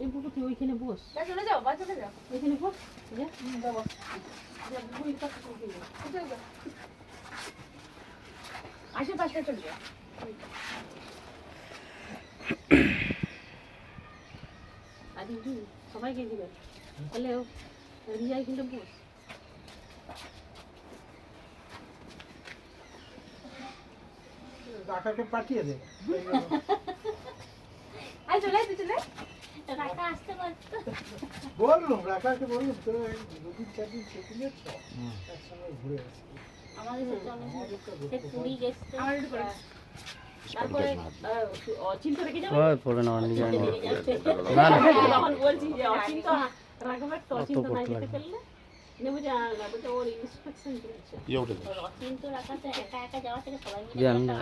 এই বুকু তুই ওইখানে বস। চলে যাও, বা চলে যাও। ওইখানে বস। যা। যাবো। আশেপাশে চলে যাও। আদি সবাইকে দিবে। তাহলে রিয়াই কিন্তু বস। রাখাকে পাঠিয়ে দে। আয় চলে তুই চলে। রাখা আসতে পারতো। বললাম রাখাকে বললাম তো দুদিন চারদিন চেকিংয়ে তো একসঙ্গে ঘুরে আসি। আমাদের চলে পুরী গেছে। আমার একটু করে। তারপরে অচিন্ত রেখে যাবে। ওই পড়ে না অনেক জানি না না তখন বলছি যে অচিন্ত রাখবে তো অচিন্ত না যেতে পারলে নেবো যা বলতে ওর ইন্সপেকশন চলছে। অচিন্ত রাখাতে একা একা যাওয়া থেকে সবাই মিলে জানি না